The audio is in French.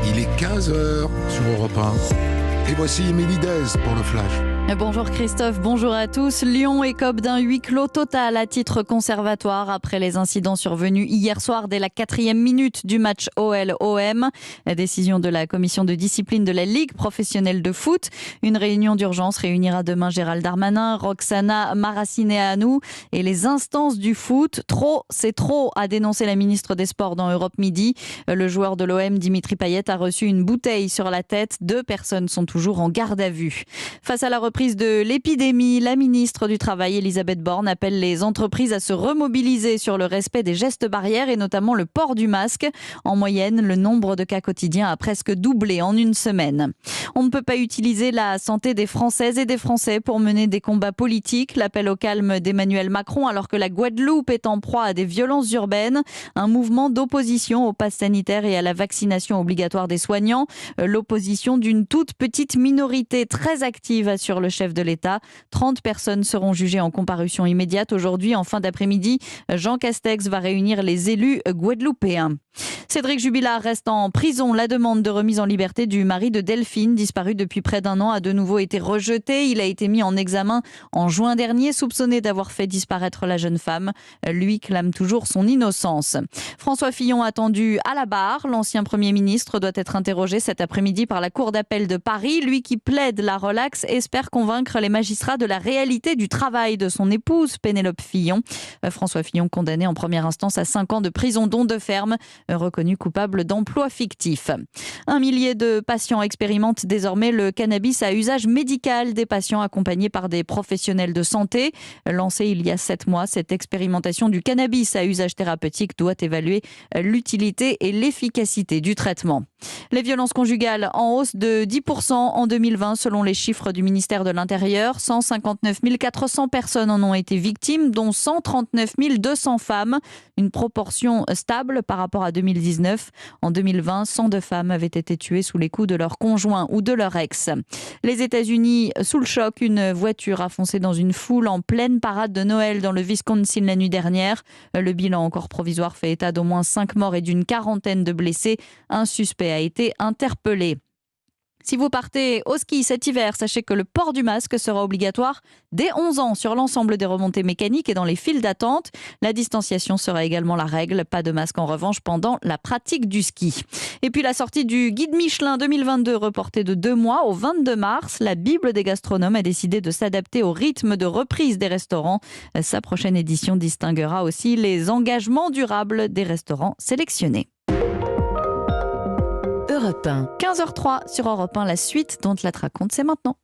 Il est 15 heures sur Europe 1. Et voici Émilie Dez pour le Flash. Bonjour Christophe, bonjour à tous. Lyon écope d'un huis clos total à titre conservatoire après les incidents survenus hier soir dès la 4e minute du match OL-OM. La décision de la commission de discipline de la Ligue professionnelle de foot. Une réunion d'urgence réunira demain Gérald Darmanin, Roxana Maracineanu et les instances du foot. Trop, c'est trop, a dénoncé la ministre des Sports dans Europe Midi. Le joueur de l'OM, Dimitri Payet, a reçu une bouteille sur la tête. 2 personnes sont toujours en garde à vue. Face à la reprise de l'épidémie, la ministre du Travail, Elisabeth Borne, appelle les entreprises à se remobiliser sur le respect des gestes barrières et notamment le port du masque. En moyenne, le nombre de cas quotidiens a presque doublé en une semaine. On ne peut pas utiliser la santé des Françaises et des Français pour mener des combats politiques. L'appel au calme d'Emmanuel Macron alors que la Guadeloupe est en proie à des violences urbaines. Un mouvement d'opposition au pass sanitaire et à la vaccination obligatoire des soignants. L'opposition d'une toute petite minorité très active, assure le chef de l'État. 30 personnes seront jugées en comparution immédiate. Aujourd'hui, en fin d'après-midi, Jean Castex va réunir les élus guadeloupéens. Cédric Jubilard reste en prison. La demande de remise en liberté du mari de Delphine, disparu depuis près d'1 an, a de nouveau été rejetée. Il a été mis en examen en juin dernier, soupçonné d'avoir fait disparaître la jeune femme. Lui clame toujours son innocence. François Fillon attendu à la barre. L'ancien Premier ministre doit être interrogé cet après-midi par la Cour d'appel de Paris. Lui qui plaide la relaxe espère convaincre les magistrats de la réalité du travail de son épouse Pénélope Fillon. François Fillon condamné en première instance à 5 ans de prison dont de ferme, reconnu coupable d'emploi fictif. 1 millier de patients expérimentent désormais le cannabis à usage médical. Des patients accompagnés par des professionnels de santé. Lancée il y a 7 mois, cette expérimentation du cannabis à usage thérapeutique doit évaluer l'utilité et l'efficacité du traitement. Les violences conjugales en hausse de 10% en 2020 selon les chiffres du ministère de l'Intérieur. 159 400 personnes en ont été victimes, dont 139 200 femmes. Une proportion stable par rapport à 2019. En 2020, 102 femmes avaient été tuées sous les coups de leur conjoint ou de leur ex. Les États-Unis sous le choc. Une voiture a foncé dans une foule en pleine parade de Noël dans le Wisconsin la nuit dernière. Le bilan encore provisoire fait état d'au moins 5 morts et d'une quarantaine de blessés. Un suspect a été interpellé. Si vous partez au ski cet hiver, sachez que le port du masque sera obligatoire dès 11 ans sur l'ensemble des remontées mécaniques et dans les files d'attente. La distanciation sera également la règle. Pas de masque en revanche pendant la pratique du ski. Et puis la sortie du guide Michelin 2022 reportée de 2 mois au 22 mars. La Bible des gastronomes a décidé de s'adapter au rythme de reprise des restaurants. Sa prochaine édition distinguera aussi les engagements durables des restaurants sélectionnés. Europe 1. 15h03 sur Europe 1, la suite dont la raconte, c'est maintenant.